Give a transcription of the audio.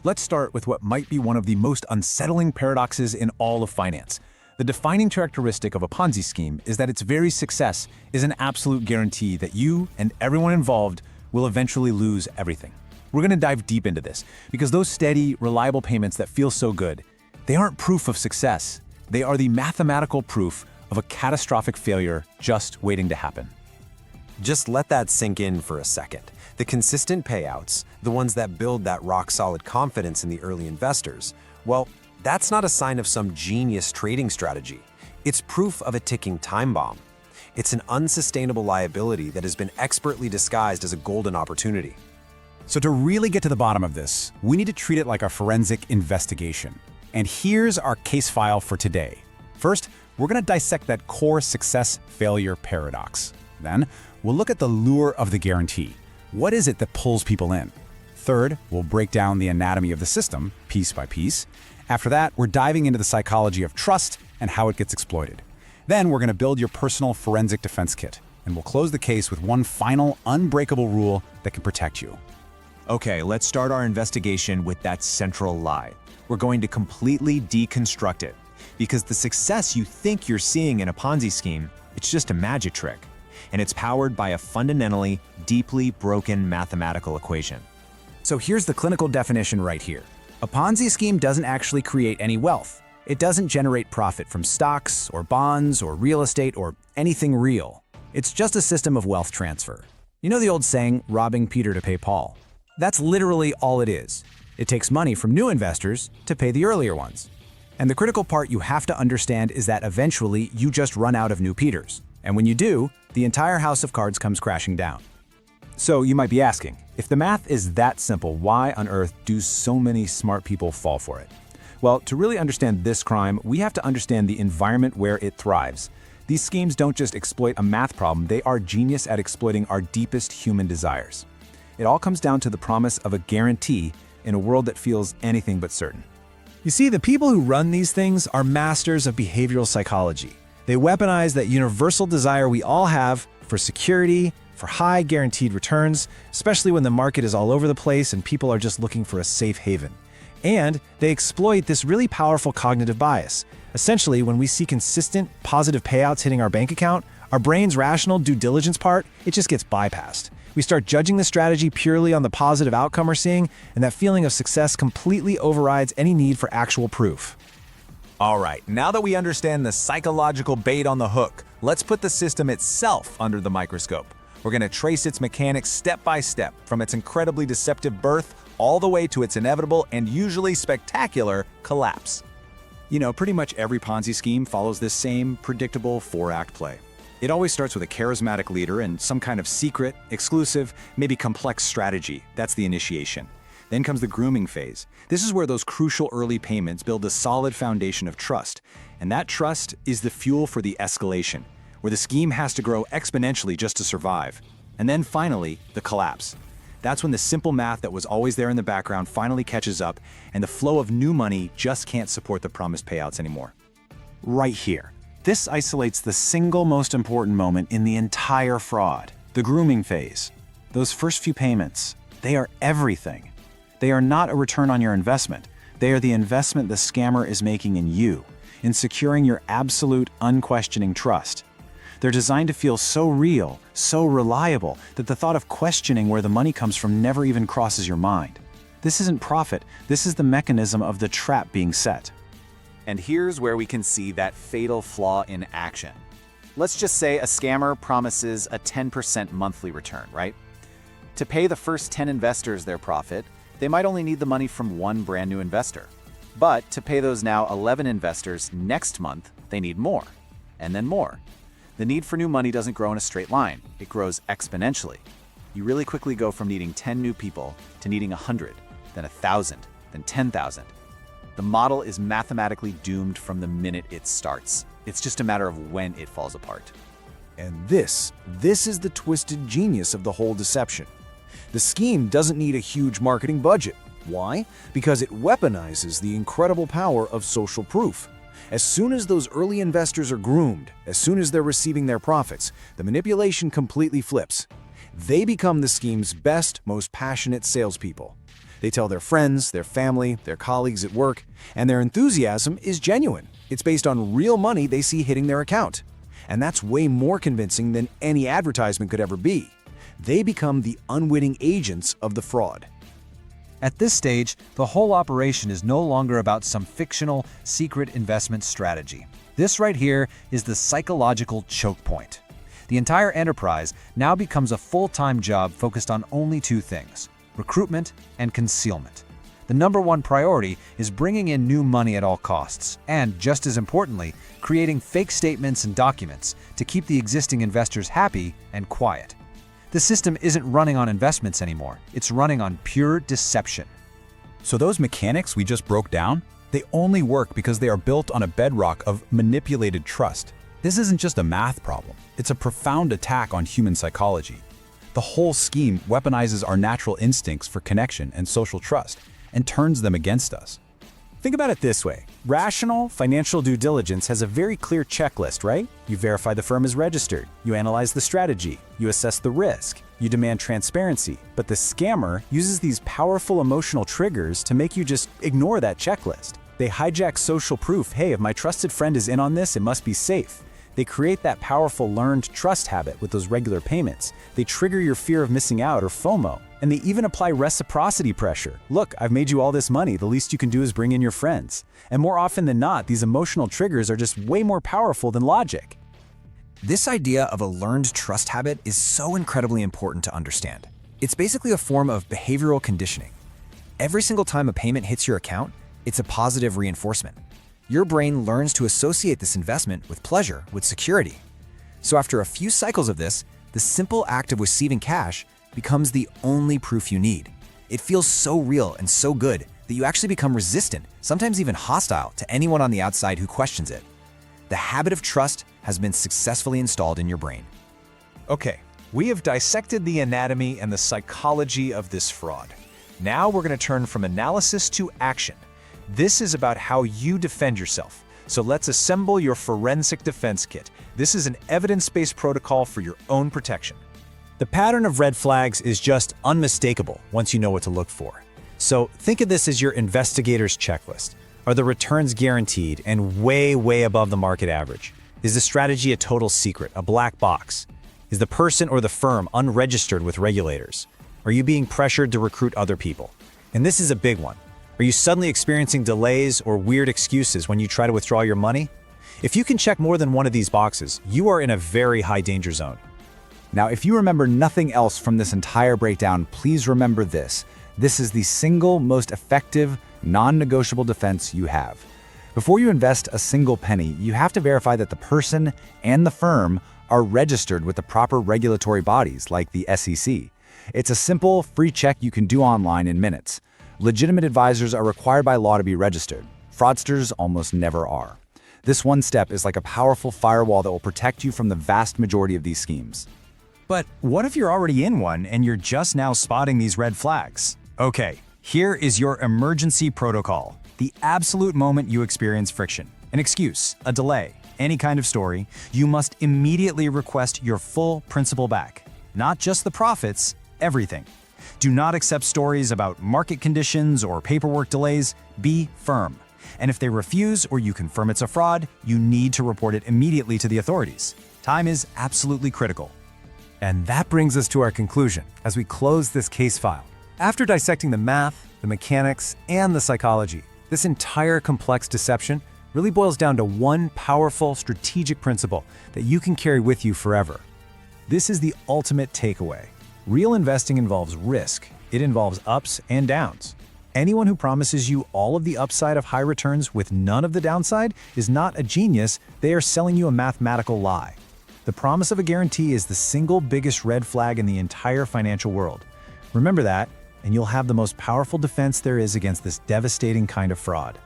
Let's start with what might be one of the most unsettling paradoxes in all of finance. The defining characteristic of a Ponzi scheme is that its very success is an absolute guarantee that you and everyone involved will eventually lose everything. We're going to dive deep into this because those steady, reliable payments that feel so good, they aren't proof of success. They are the mathematical proof of a catastrophic failure just waiting to happen. Just let that sink in for a second. The consistent payouts, the ones that build that rock-solid confidence in the early investors, well, that's not a sign of some genius trading strategy. It's proof of a ticking time bomb. It's an unsustainable liability that has been expertly disguised as a golden opportunity. So to really get to the bottom of this, we need to treat it like a forensic investigation. And here's our case file for today. First, we're going to dissect that core success-failure paradox. Then, we'll look at the lure of the guarantee. What is it that pulls people in? Third, we'll break down the anatomy of the system, piece by piece. After that, we're diving into the psychology of trust and how it gets exploited. Then we're going to build your personal forensic defense kit, and we'll close the case with one final, unbreakable rule that can protect you. Okay, let's start our investigation with that central lie. We're going to completely deconstruct it, because the success you think you're seeing in a Ponzi scheme, it's just a magic trick, and it's powered by a fundamentally, deeply broken mathematical equation. So here's the clinical definition right here. A Ponzi scheme doesn't actually create any wealth. It doesn't generate profit from stocks or bonds or real estate or anything real. It's just a system of wealth transfer. You know the old saying, robbing Peter to pay Paul? That's literally all it is. It takes money from new investors to pay the earlier ones. And the critical part you have to understand is that eventually you just run out of new Peters. And when you do, the entire house of cards comes crashing down. So you might be asking, if the math is that simple, why on earth do so many smart people fall for it? Well, to really understand this crime, we have to understand the environment where it thrives. These schemes don't just exploit a math problem, they are genius at exploiting our deepest human desires. It all comes down to the promise of a guarantee in a world that feels anything but certain. You see, the people who run these things are masters of behavioral psychology. They weaponize that universal desire we all have for security, for high guaranteed returns, especially when the market is all over the place and people are just looking for a safe haven. And they exploit this really powerful cognitive bias. Essentially, when we see consistent, positive payouts hitting our bank account, our brain's rational due diligence part, it just gets bypassed. We start judging the strategy purely on the positive outcome we're seeing, and that feeling of success completely overrides any need for actual proof. All right, now that we understand the psychological bait on the hook, let's put the system itself under the microscope. We're going to trace its mechanics step by step, from its incredibly deceptive birth all the way to its inevitable and usually spectacular collapse. You know, pretty much every Ponzi scheme follows this same predictable four-act play. It always starts with a charismatic leader and some kind of secret, exclusive, maybe complex strategy. That's the initiation. Then comes the grooming phase. This is where those crucial early payments build a solid foundation of trust. And that trust is the fuel for the escalation, where the scheme has to grow exponentially just to survive. And then finally, the collapse. That's when the simple math that was always there in the background finally catches up, and the flow of new money just can't support the promised payouts anymore. Right here. This isolates the single most important moment in the entire fraud, the grooming phase. Those first few payments, they are everything. They are not a return on your investment. They are the investment the scammer is making in you, in securing your absolute, unquestioning trust. They're designed to feel so real, so reliable, that the thought of questioning where the money comes from never even crosses your mind. This isn't profit, this is the mechanism of the trap being set. And here's where we can see that fatal flaw in action. Let's just say a scammer promises a 10% monthly return, right? To pay the first 10 investors their profit, they might only need the money from one brand new investor. But to pay those now 11 investors next month, they need more, and then more. The need for new money doesn't grow in a straight line, it grows exponentially. You really quickly go from needing 10 new people to needing 100, then 1,000, then 10,000. The model is mathematically doomed from the minute it starts. It's just a matter of when it falls apart. And this is the twisted genius of the whole deception. The scheme doesn't need a huge marketing budget. Why? Because it weaponizes the incredible power of social proof. As soon as those early investors are groomed, as soon as they're receiving their profits, the manipulation completely flips. They become the scheme's best, most passionate salespeople. They tell their friends, their family, their colleagues at work, and their enthusiasm is genuine. It's based on real money they see hitting their account. And that's way more convincing than any advertisement could ever be. They become the unwitting agents of the fraud. At this stage, the whole operation is no longer about some fictional, secret investment strategy. This right here is the psychological choke point. The entire enterprise now becomes a full-time job focused on only two things: recruitment and concealment. The number one priority is bringing in new money at all costs, and, just as importantly, creating fake statements and documents to keep the existing investors happy and quiet. The system isn't running on investments anymore. It's running on pure deception. So those mechanics we just broke down, they only work because they are built on a bedrock of manipulated trust. This isn't just a math problem. It's a profound attack on human psychology. The whole scheme weaponizes our natural instincts for connection and social trust and turns them against us. Think about it this way. Rational financial due diligence has a very clear checklist, right? You verify the firm is registered, you analyze the strategy, you assess the risk, you demand transparency. But the scammer uses these powerful emotional triggers to make you just ignore that checklist. They hijack social proof. Hey, if my trusted friend is in on this, it must be safe. They create that powerful learned trust habit with those regular payments. They trigger your fear of missing out or FOMO. And they even apply reciprocity pressure. Look, I've made you all this money. The least you can do is bring in your friends. And more often than not, these emotional triggers are just way more powerful than logic. This idea of a learned trust habit is so incredibly important to understand. It's basically a form of behavioral conditioning. Every single time a payment hits your account, it's a positive reinforcement. Your brain learns to associate this investment with pleasure, with security. So after a few cycles of this, the simple act of receiving cash becomes the only proof you need. It feels so real and so good that you actually become resistant, sometimes even hostile, to anyone on the outside who questions it. The habit of trust has been successfully installed in your brain. Okay, we have dissected the anatomy and the psychology of this fraud. Now we're going to turn from analysis to action. This is about how you defend yourself. So let's assemble your forensic defense kit. This is an evidence-based protocol for your own protection. The pattern of red flags is just unmistakable once you know what to look for. So think of this as your investigator's checklist. Are the returns guaranteed and way above the market average? Is the strategy a total secret, a black box? Is the person or the firm unregistered with regulators? Are you being pressured to recruit other people? And this is a big one. Are you suddenly experiencing delays or weird excuses when you try to withdraw your money? If you can check more than one of these boxes, you are in a very high danger zone. Now, if you remember nothing else from this entire breakdown, please remember this. This is the single most effective, non-negotiable defense you have. Before you invest a single penny, you have to verify that the person and the firm are registered with the proper regulatory bodies like the SEC. It's a simple, free check you can do online in minutes. Legitimate advisors are required by law to be registered. Fraudsters almost never are. This one step is like a powerful firewall that will protect you from the vast majority of these schemes. But what if you're already in one and you're just now spotting these red flags? Okay, here is your emergency protocol. The absolute moment you experience friction, an excuse, a delay, any kind of story, you must immediately request your full principal back. Not just the profits, everything. Do not accept stories about market conditions or paperwork delays. Be firm. And if they refuse or you confirm it's a fraud, you need to report it immediately to the authorities. Time is absolutely critical. And that brings us to our conclusion as we close this case file. After dissecting the math, the mechanics, and the psychology, this entire complex deception really boils down to one powerful strategic principle that you can carry with you forever. This is the ultimate takeaway. Real investing involves risk. It involves ups and downs. Anyone who promises you all of the upside of high returns with none of the downside is not a genius. They are selling you a mathematical lie. The promise of a guarantee is the single biggest red flag in the entire financial world. Remember that, and you'll have the most powerful defense there is against this devastating kind of fraud.